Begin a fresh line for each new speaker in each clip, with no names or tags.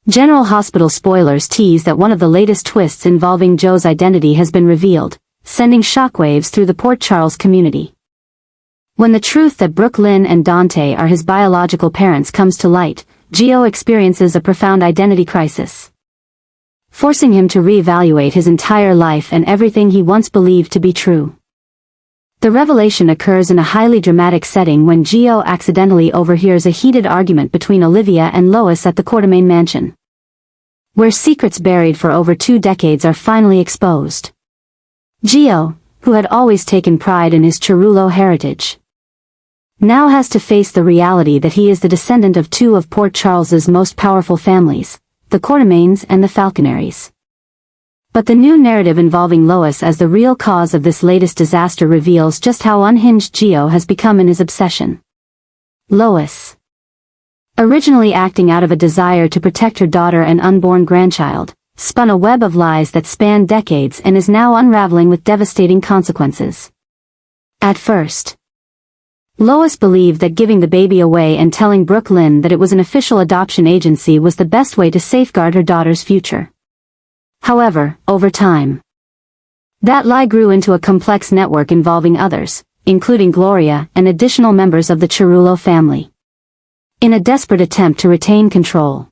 General Hospital Spoilers tease that one of the latest twists involving Joe's identity has been revealed, sending shockwaves through the Port Charles community. When the truth that Brooklyn and Dante are his biological parents comes to light, Gio experiences a profound identity crisis, forcing him to reevaluate his entire life and everything he once believed to be true. The revelation occurs in a highly dramatic setting when Gio accidentally overhears a heated argument between Olivia and Lois at the Quartermain mansion, where secrets buried for over 2 decades are finally exposed. Gio, who had always taken pride in his Cerullo heritage, now has to face the reality that he is the descendant of 2 of Port Charles's most powerful families, the Quartermains and the Falconaries. But the new narrative involving Lois as the real cause of this latest disaster reveals just how unhinged Gio has become in his obsession. Lois, originally acting out of a desire to protect her daughter and unborn grandchild, spun a web of lies that spanned decades and is now unraveling with devastating consequences. At first, Lois believed that giving the baby away and telling Brooklyn that it was an official adoption agency was the best way to safeguard her daughter's future. However, over time, that lie grew into a complex network involving others, including Gloria and additional members of the Cerullo family. In a desperate attempt to retain control,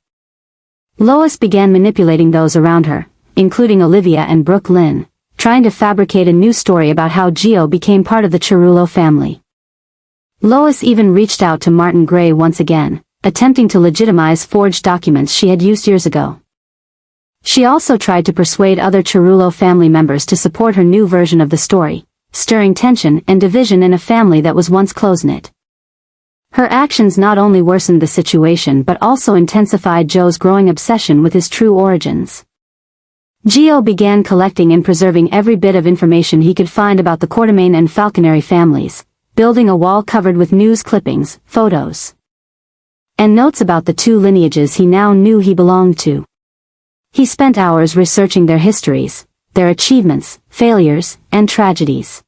Lois began manipulating those around her, including Olivia and Brooklyn, trying to fabricate a new story about how Gio became part of the Cerullo family. Lois even reached out to Martin Gray once again, attempting to legitimize forged documents she had used years ago. She also tried to persuade other Cerullo family members to support her new version of the story, stirring tension and division in a family that was once close-knit. Her actions not only worsened the situation but also intensified Joe's growing obsession with his true origins. Gio began collecting and preserving every bit of information he could find about the Quartermain and Falconary families, building a wall covered with news clippings, photos, and notes about the 2 lineages he now knew he belonged to. He spent hours researching their histories, their achievements, failures, and tragedies.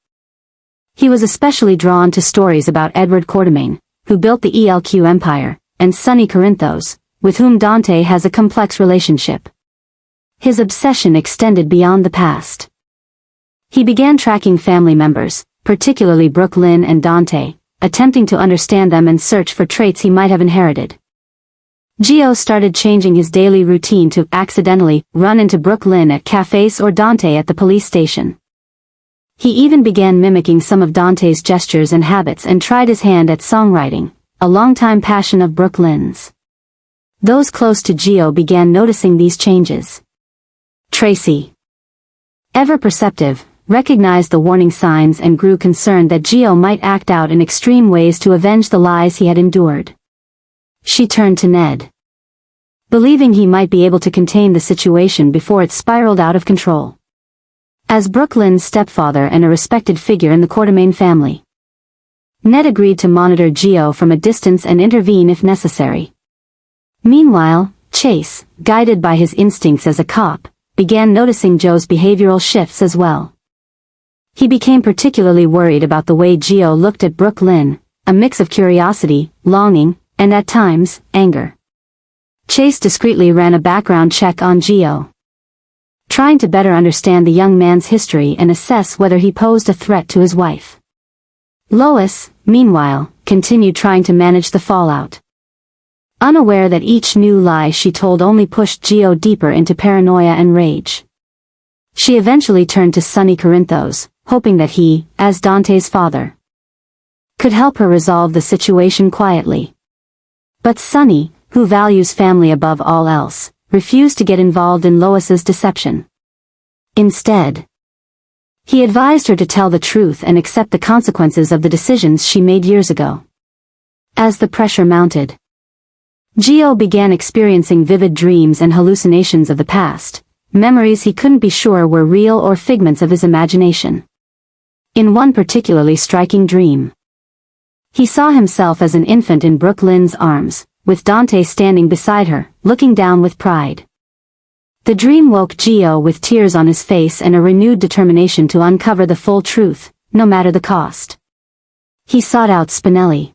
He was especially drawn to stories about Edward Quartermain, who built the ELQ Empire, and Sonny Corinthos, with whom Dante has a complex relationship. His obsession extended beyond the past. He began tracking family members, particularly Brooklyn and Dante, attempting to understand them and search for traits he might have inherited. Gio started changing his daily routine to accidentally run into Brooklyn at cafes or Dante at the police station. He even began mimicking some of Dante's gestures and habits and tried his hand at songwriting, a longtime passion of Brooklyn's. Those close to Gio began noticing these changes. Tracy, ever perceptive, recognized the warning signs and grew concerned that Gio might act out in extreme ways to avenge the lies he had endured. She turned to Ned, believing he might be able to contain the situation before it spiraled out of control. As Brooklyn's stepfather and a respected figure in the Quartermain family, Ned agreed to monitor Gio from a distance and intervene if necessary. Meanwhile, Chase, guided by his instincts as a cop, began noticing Joe's behavioral shifts as well. He became particularly worried about the way Gio looked at Brooklyn, a mix of curiosity, longing, and at times, anger. Chase discreetly ran a background check on Gio, trying to better understand the young man's history and assess whether he posed a threat to his wife. Lois, meanwhile, continued trying to manage the fallout, unaware that each new lie she told only pushed Gio deeper into paranoia and rage. She eventually turned to Sonny Corinthos, hoping that he, as Dante's father, could help her resolve the situation quietly. But Sonny, who values family above all else, refused to get involved in Lois's deception. Instead, he advised her to tell the truth and accept the consequences of the decisions she made years ago. As the pressure mounted, Gio began experiencing vivid dreams and hallucinations of the past, memories he couldn't be sure were real or figments of his imagination. In one particularly striking dream, he saw himself as an infant in Brooklyn's arms, with Dante standing beside her, looking down with pride. The dream woke Gio with tears on his face and a renewed determination to uncover the full truth, no matter the cost. He sought out Spinelli,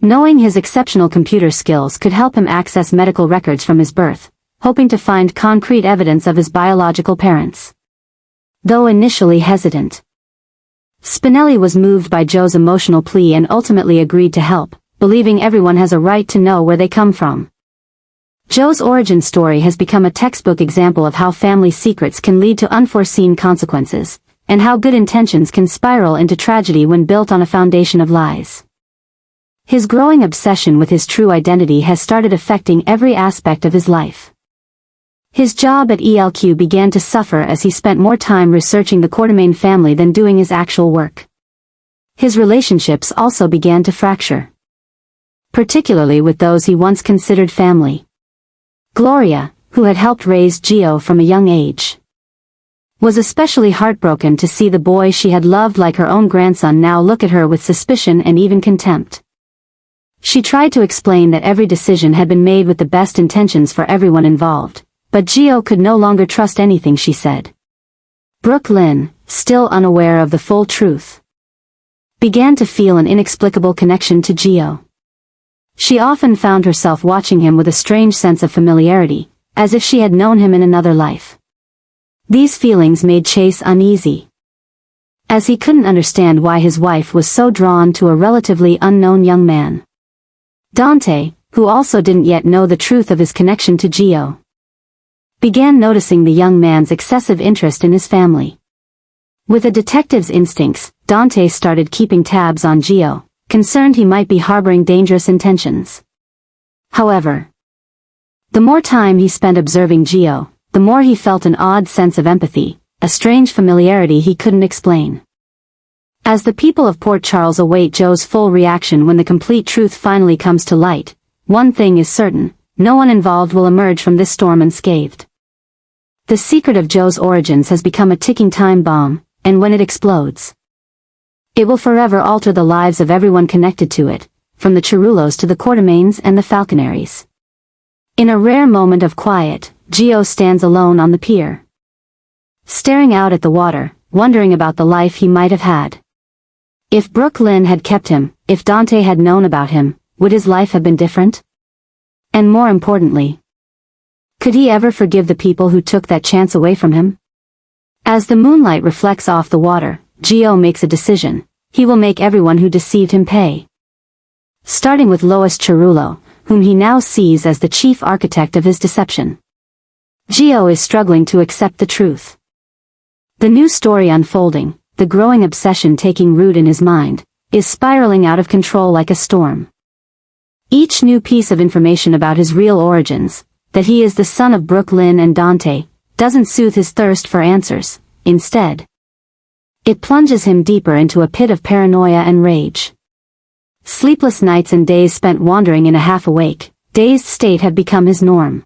knowing his exceptional computer skills could help him access medical records from his birth, hoping to find concrete evidence of his biological parents. Though initially hesitant, Spinelli was moved by Joe's emotional plea and ultimately agreed to help, believing everyone has a right to know where they come from. Joe's origin story has become a textbook example of how family secrets can lead to unforeseen consequences, and how good intentions can spiral into tragedy when built on a foundation of lies. His growing obsession with his true identity has started affecting every aspect of his life. His job at ELQ began to suffer as he spent more time researching the Quartermain family than doing his actual work. His relationships also began to fracture, particularly with those he once considered family. Gloria, who had helped raise Gio from a young age, was especially heartbroken to see the boy she had loved like her own grandson now look at her with suspicion and even contempt. She tried to explain that every decision had been made with the best intentions for everyone involved, but Gio could no longer trust anything she said. Brooke Lynn, still unaware of the full truth, began to feel an inexplicable connection to Gio. She often found herself watching him with a strange sense of familiarity, as if she had known him in another life. These feelings made Chase uneasy, as he couldn't understand why his wife was so drawn to a relatively unknown young man. Dante, who also didn't yet know the truth of his connection to Gio, began noticing the young man's excessive interest in his family. With a detective's instincts, Dante started keeping tabs on Gio, concerned he might be harboring dangerous intentions. However, the more time he spent observing Gio, the more he felt an odd sense of empathy, a strange familiarity he couldn't explain. As the people of Port Charles await Joe's full reaction when the complete truth finally comes to light, one thing is certain: no one involved will emerge from this storm unscathed. The secret of Joe's origins has become a ticking time bomb, and when it explodes, it will forever alter the lives of everyone connected to it, from the Cerullos to the Quartermains and the Falconaries. In a rare moment of quiet, Gio stands alone on the pier, staring out at the water, wondering about the life he might have had. If Brooke Lynn had kept him, if Dante had known about him, would his life have been different? And more importantly, could he ever forgive the people who took that chance away from him? As the moonlight reflects off the water, Gio makes a decision: he will make everyone who deceived him pay. Starting with Lois Cerullo, whom he now sees as the chief architect of his deception. Gio is struggling to accept the truth. The new story unfolding, the growing obsession taking root in his mind, is spiraling out of control like a storm. Each new piece of information about his real origins, that he is the son of Brooke Lynn and Dante, doesn't soothe his thirst for answers. Instead, it plunges him deeper into a pit of paranoia and rage. Sleepless nights and days spent wandering in a half-awake, dazed state have become his norm.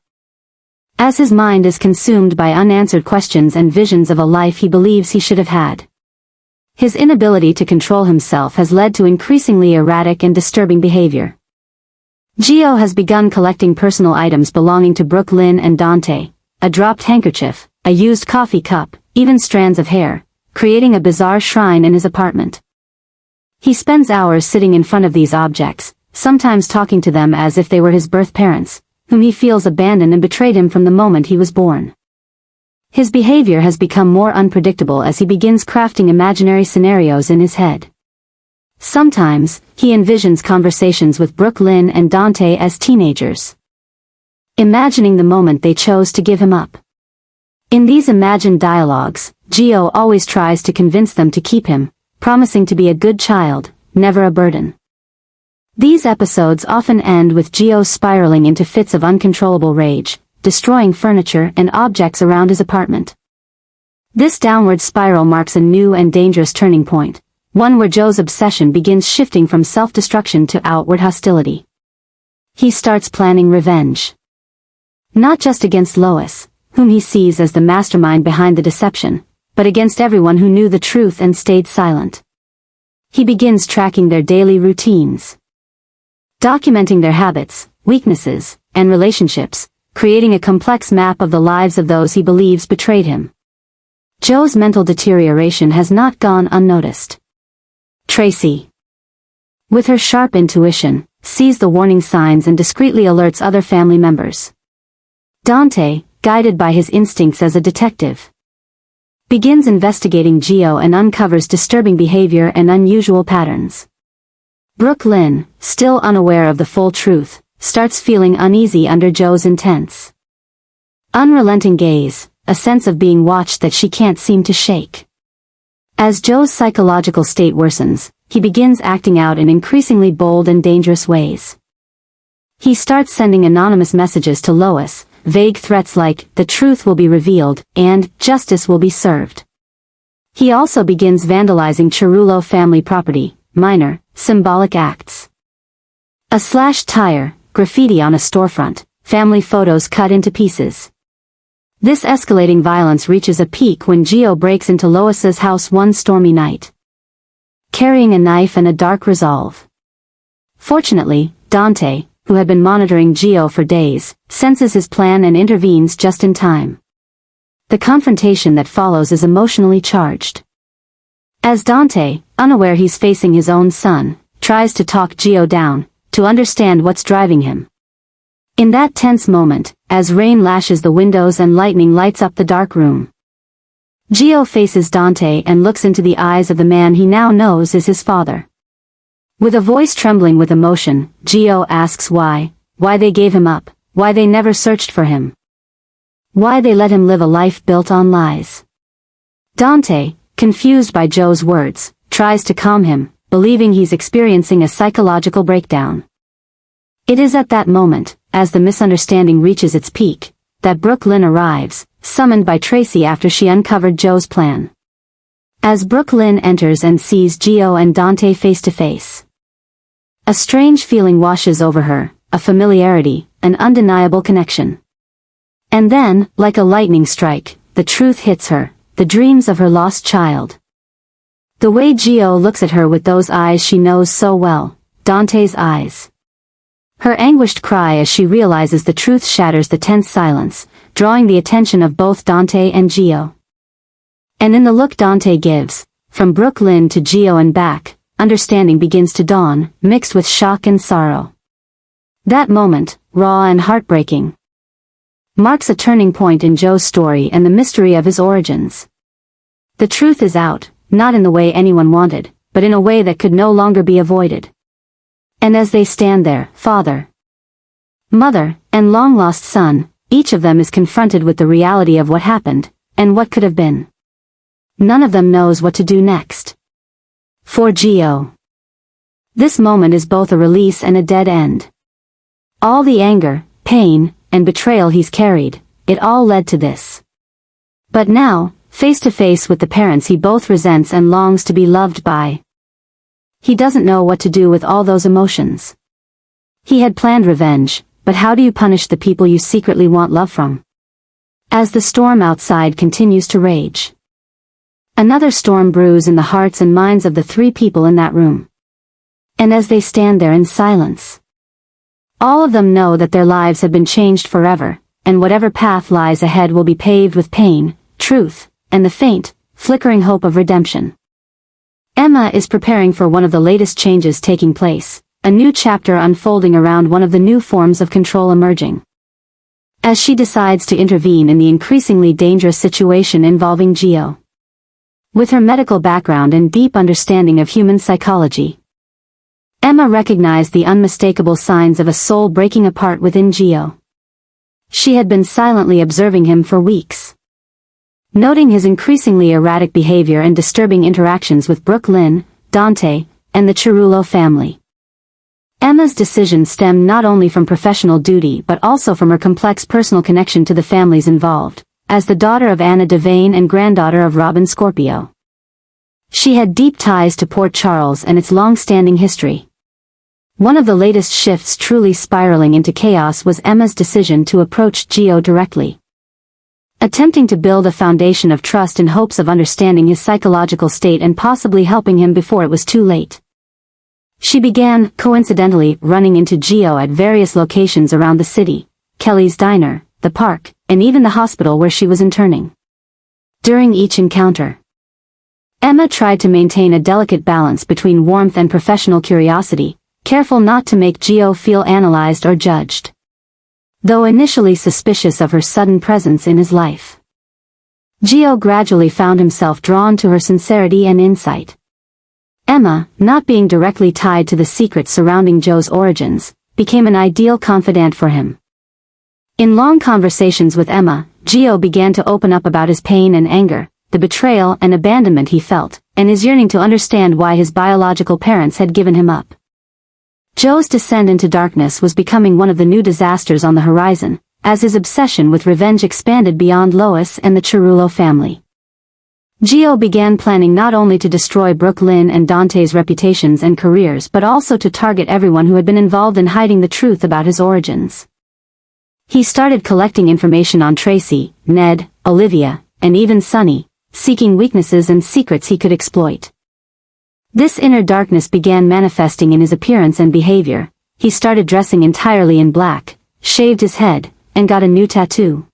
As his mind is consumed by unanswered questions and visions of a life he believes he should have had, his inability to control himself has led to increasingly erratic and disturbing behavior. Gio has begun collecting personal items belonging to Brooke Lynn and Dante: a dropped handkerchief, a used coffee cup, even strands of hair, creating a bizarre shrine in his apartment. He spends hours sitting in front of these objects, sometimes talking to them as if they were his birth parents, whom he feels abandoned and betrayed him from the moment he was born. His behavior has become more unpredictable as he begins crafting imaginary scenarios in his head. Sometimes, he envisions conversations with Brooke Lynn and Dante as teenagers, imagining the moment they chose to give him up. In these imagined dialogues, Gio always tries to convince them to keep him, promising to be a good child, never a burden. These episodes often end with Gio spiraling into fits of uncontrollable rage, destroying furniture and objects around his apartment. This downward spiral marks a new and dangerous turning point, one where Joe's obsession begins shifting from self-destruction to outward hostility. He starts planning revenge. Not just against Lois, whom he sees as the mastermind behind the deception, but against everyone who knew the truth and stayed silent. He begins tracking their daily routines, documenting their habits, weaknesses, and relationships, creating a complex map of the lives of those he believes betrayed him. Joe's mental deterioration has not gone unnoticed. Tracy, with her sharp intuition, sees the warning signs and discreetly alerts other family members. Dante, guided by his instincts as a detective, begins investigating Gio and uncovers disturbing behavior and unusual patterns. Brooke Lynn, still unaware of the full truth, starts feeling uneasy under Joe's intense, unrelenting gaze, a sense of being watched that she can't seem to shake. As Joe's psychological state worsens, he begins acting out in increasingly bold and dangerous ways. He starts sending anonymous messages to Lois, vague threats like, "the truth will be revealed," and "justice will be served." He also begins vandalizing Cerullo family property, minor, symbolic acts. A slashed tire, graffiti on a storefront, family photos cut into pieces. This escalating violence reaches a peak when Gio breaks into Lois's house one stormy night, carrying a knife and a dark resolve. Fortunately, Dante, who had been monitoring Gio for days, senses his plan and intervenes just in time. The confrontation that follows is emotionally charged. As Dante, unaware he's facing his own son, tries to talk Gio down, to understand what's driving him. In that tense moment, as rain lashes the windows and lightning lights up the dark room, Gio faces Dante and looks into the eyes of the man he now knows is his father. With a voice trembling with emotion, Gio asks why they gave him up, why they never searched for him, why they let him live a life built on lies. Dante, confused by Joe's words, tries to calm him, believing he's experiencing a psychological breakdown. It is at that moment, as the misunderstanding reaches its peak, that Brooke Lynn arrives, summoned by Tracy after she uncovered Joe's plan. As Brooke Lynn enters and sees Gio and Dante face to face, a strange feeling washes over her, a familiarity, an undeniable connection. And then, like a lightning strike, the truth hits her, the dreams of her lost child. The way Gio looks at her with those eyes she knows so well, Dante's eyes. Her anguished cry as she realizes the truth shatters the tense silence, drawing the attention of both Dante and Gio. And in the look Dante gives, from Brooke Lynn to Gio and back, understanding begins to dawn, mixed with shock and sorrow. That moment, raw and heartbreaking, marks a turning point in Joe's story and the mystery of his origins. The truth is out, not in the way anyone wanted, but in a way that could no longer be avoided. And as they stand there, father, mother, and long-lost son, each of them is confronted with the reality of what happened, and what could have been. None of them knows what to do next. For Gio, this moment is both a release and a dead end. All the anger, pain, and betrayal he's carried, it all led to this. But now, face to face with the parents he both resents and longs to be loved by, he doesn't know what to do with all those emotions. He had planned revenge, but how do you punish the people you secretly want love from? As the storm outside continues to rage, another storm brews in the hearts and minds of the three people in that room. And as they stand there in silence, all of them know that their lives have been changed forever, and whatever path lies ahead will be paved with pain, truth, and the faint, flickering hope of redemption. Emma is preparing for one of the latest changes taking place, a new chapter unfolding around one of the new forms of control emerging. As she decides to intervene in the increasingly dangerous situation involving Gio. With her medical background and deep understanding of human psychology, Emma recognized the unmistakable signs of a soul breaking apart within Gio. She had been silently observing him for weeks, noting his increasingly erratic behavior and disturbing interactions with Brooke Lynn, Dante, and the Cerullo family. Emma's decision stemmed not only from professional duty but also from her complex personal connection to the families involved, as the daughter of Anna Devane and granddaughter of Robin Scorpio. She had deep ties to Port Charles and its long-standing history. One of the latest shifts truly spiraling into chaos was Emma's decision to approach Gio directly, attempting to build a foundation of trust in hopes of understanding his psychological state and possibly helping him before it was too late. She began, coincidentally, running into Gio at various locations around the city, Kelly's diner, the park, and even the hospital where she was interning. During each encounter, Emma tried to maintain a delicate balance between warmth and professional curiosity, careful not to make Gio feel analyzed or judged. Though initially suspicious of her sudden presence in his life, Gio gradually found himself drawn to her sincerity and insight. Emma, not being directly tied to the secrets surrounding Joe's origins, became an ideal confidant for him. In long conversations with Emma, Gio began to open up about his pain and anger, the betrayal and abandonment he felt, and his yearning to understand why his biological parents had given him up. Joe's descent into darkness was becoming one of the new disasters on the horizon, as his obsession with revenge expanded beyond Lois and the Cerullo family. Gio began planning not only to destroy Brooke Lynn and Dante's reputations and careers but also to target everyone who had been involved in hiding the truth about his origins. He started collecting information on Tracy, Ned, Olivia, and even Sunny, seeking weaknesses and secrets he could exploit. This inner darkness began manifesting in his appearance and behavior. He started dressing entirely in black, shaved his head, and got a new tattoo.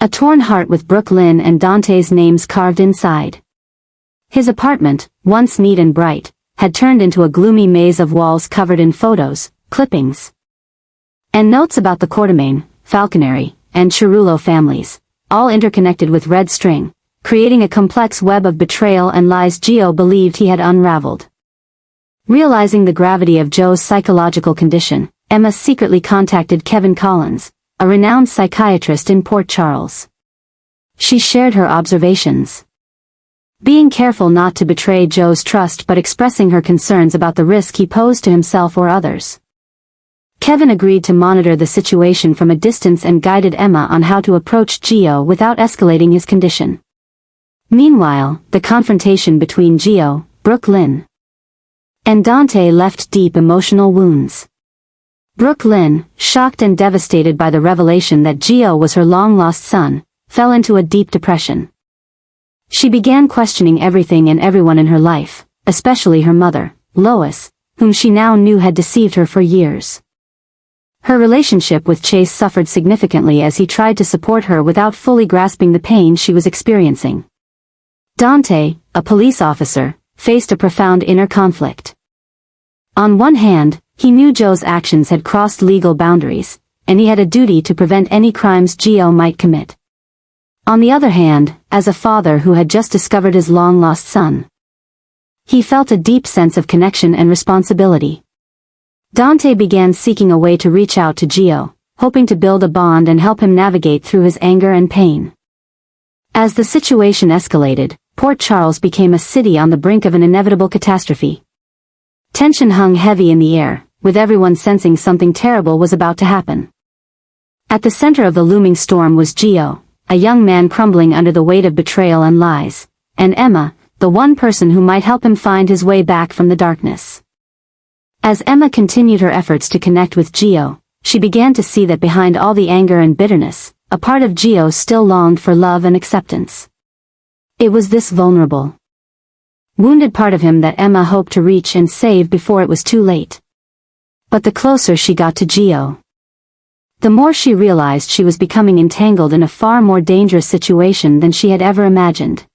A torn heart with Brooke Lynn and Dante's names carved inside. His apartment, once neat and bright, had turned into a gloomy maze of walls covered in photos, clippings, and notes about the Quartermaine, Falconeri, and Cerullo families, all interconnected with red string, creating a complex web of betrayal and lies Gio believed he had unraveled. Realizing the gravity of Joe's psychological condition, Emma secretly contacted Kevin Collins, a renowned psychiatrist in Port Charles. She shared her observations, being careful not to betray Joe's trust but expressing her concerns about the risk he posed to himself or others. Kevin agreed to monitor the situation from a distance and guided Emma on how to approach Gio without escalating his condition. Meanwhile, the confrontation between Gio, Brooke Lynn, and Dante left deep emotional wounds. Brooke Lynn, shocked and devastated by the revelation that Gio was her long-lost son, fell into a deep depression. She began questioning everything and everyone in her life, especially her mother, Lois, whom she now knew had deceived her for years. Her relationship with Chase suffered significantly as he tried to support her without fully grasping the pain she was experiencing. Dante, a police officer, faced a profound inner conflict. On one hand, he knew Joe's actions had crossed legal boundaries, and he had a duty to prevent any crimes Gio might commit. On the other hand, as a father who had just discovered his long-lost son, he felt a deep sense of connection and responsibility. Dante began seeking a way to reach out to Gio, hoping to build a bond and help him navigate through his anger and pain. As the situation escalated, Port Charles became a city on the brink of an inevitable catastrophe. Tension hung heavy in the air, with everyone sensing something terrible was about to happen. At the center of the looming storm was Gio, a young man crumbling under the weight of betrayal and lies, and Emma, the one person who might help him find his way back from the darkness. As Emma continued her efforts to connect with Gio, she began to see that behind all the anger and bitterness, a part of Gio still longed for love and acceptance. It was this vulnerable, wounded part of him that Emma hoped to reach and save before it was too late. But the closer she got to Gio, the more she realized she was becoming entangled in a far more dangerous situation than she had ever imagined.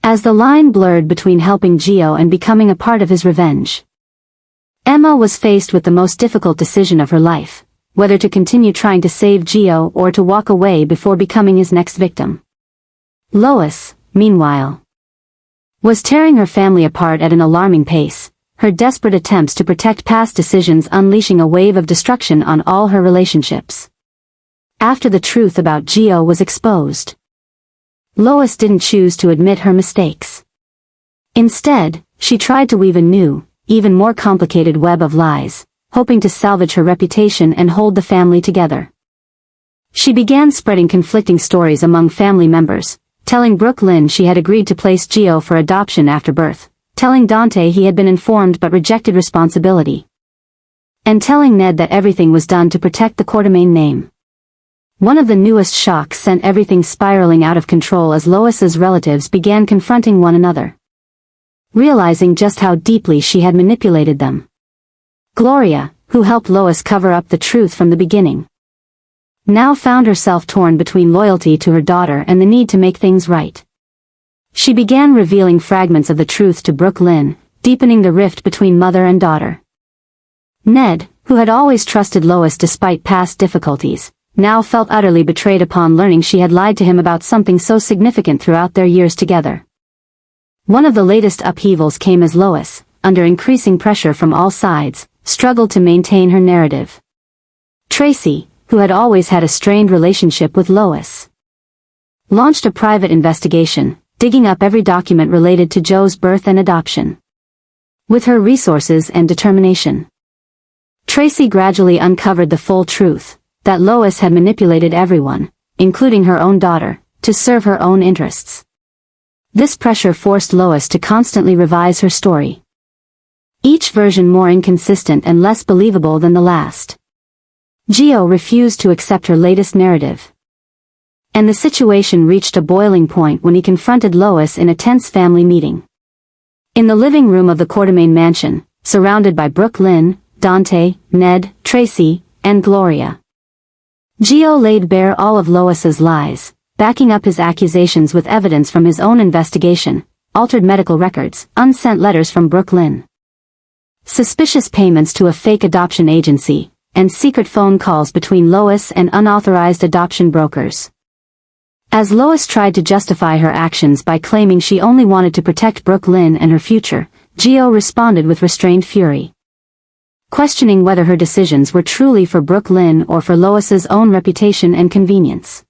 As the line blurred between helping Gio and becoming a part of his revenge, Emma was faced with the most difficult decision of her life, whether to continue trying to save Gio or to walk away before becoming his next victim. Lois, meanwhile, was tearing her family apart at an alarming pace, her desperate attempts to protect past decisions unleashing a wave of destruction on all her relationships. After the truth about Gio was exposed, Lois didn't choose to admit her mistakes. Instead, she tried to weave a new, even more complicated web of lies, hoping to salvage her reputation and hold the family together. She began spreading conflicting stories among family members, telling Brooke Lynn she had agreed to place Gio for adoption after birth, telling Dante he had been informed but rejected responsibility, and telling Ned that everything was done to protect the Quartermaine name. One of the newest shocks sent everything spiraling out of control as Lois's relatives began confronting one another, realizing just how deeply she had manipulated them. Gloria, who helped Lois cover up the truth from the beginning, now found herself torn between loyalty to her daughter and the need to make things right. She began revealing fragments of the truth to Brooke Lynn, deepening the rift between mother and daughter. Ned, who had always trusted Lois despite past difficulties, now felt utterly betrayed upon learning she had lied to him about something so significant throughout their years together. One of the latest upheavals came as Lois, under increasing pressure from all sides, struggled to maintain her narrative. Tracy, who had always had a strained relationship with Lois, launched a private investigation, digging up every document related to Joe's birth and adoption. With her resources and determination, Tracy gradually uncovered the full truth, that Lois had manipulated everyone, including her own daughter, to serve her own interests. This pressure forced Lois to constantly revise her story, each version more inconsistent and less believable than the last. Gio refused to accept her latest narrative, and the situation reached a boiling point when he confronted Lois in a tense family meeting. In the living room of the Quartermaine mansion, surrounded by Brooke Lynn, Dante, Ned, Tracy, and Gloria, Gio laid bare all of Lois's lies, backing up his accusations with evidence from his own investigation, altered medical records, unsent letters from Brooke Lynn, suspicious payments to a fake adoption agency, and secret phone calls between Lois and unauthorized adoption brokers. As Lois tried to justify her actions by claiming she only wanted to protect Brooke Lynn and her future, Gio responded with restrained fury, questioning whether her decisions were truly for Brooke Lynn or for Lois's own reputation and convenience.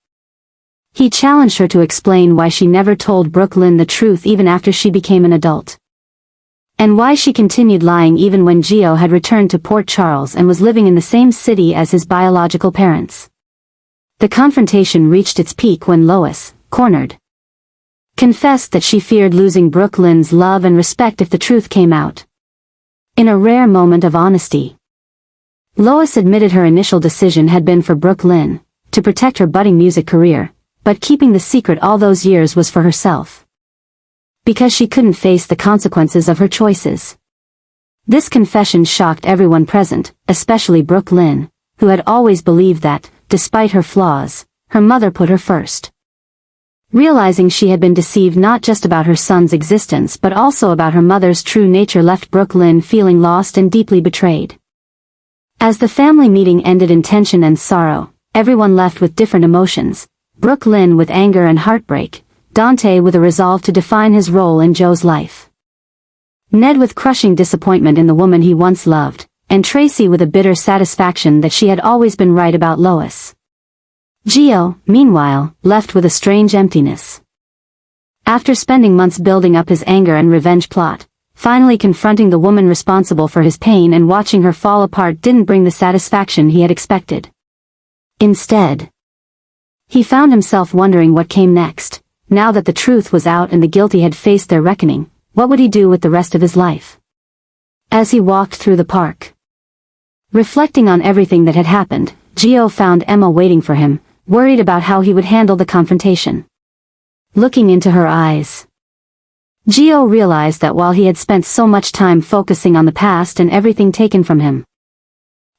He challenged her to explain why she never told Brooke Lynn the truth even after she became an adult, and why she continued lying even when Gio had returned to Port Charles and was living in the same city as his biological parents. The confrontation reached its peak when Lois, cornered, confessed that she feared losing Brooke Lynn's love and respect if the truth came out. In a rare moment of honesty, Lois admitted her initial decision had been for Brooke Lynn, to protect her budding music career, but keeping the secret all those years was for herself, because she couldn't face the consequences of her choices. This confession shocked everyone present, especially Brooke Lynn, who had always believed that, despite her flaws, her mother put her first. Realizing she had been deceived not just about her son's existence but also about her mother's true nature left Brooke Lynn feeling lost and deeply betrayed. As the family meeting ended in tension and sorrow, everyone left with different emotions, Brooke Lynn with anger and heartbreak, Dante with a resolve to define his role in Joe's life, Ned with crushing disappointment in the woman he once loved, and Tracy with a bitter satisfaction that she had always been right about Lois. Gio, meanwhile, left with a strange emptiness. After spending months building up his anger and revenge plot, finally confronting the woman responsible for his pain and watching her fall apart didn't bring the satisfaction he had expected. Instead, he found himself wondering what came next. Now that the truth was out and the guilty had faced their reckoning, what would he do with the rest of his life? As he walked through the park, reflecting on everything that had happened, Gio found Emma waiting for him, worried about how he would handle the confrontation. Looking into her eyes, Gio realized that while he had spent so much time focusing on the past and everything taken from him,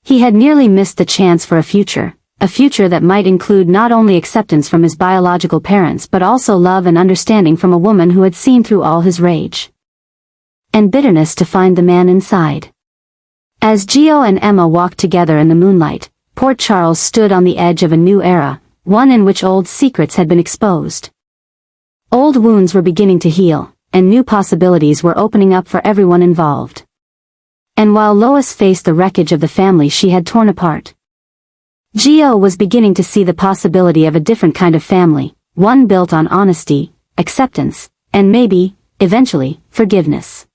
he had nearly missed the chance for a future that might include not only acceptance from his biological parents but also love and understanding from a woman who had seen through all his rage and bitterness to find the man inside. As Gio and Emma walked together in the moonlight, Port Charles stood on the edge of a new era, one in which old secrets had been exposed. Old wounds were beginning to heal, and new possibilities were opening up for everyone involved. And while Lois faced the wreckage of the family she had torn apart, Gio was beginning to see the possibility of a different kind of family, one built on honesty, acceptance, and maybe, eventually, forgiveness.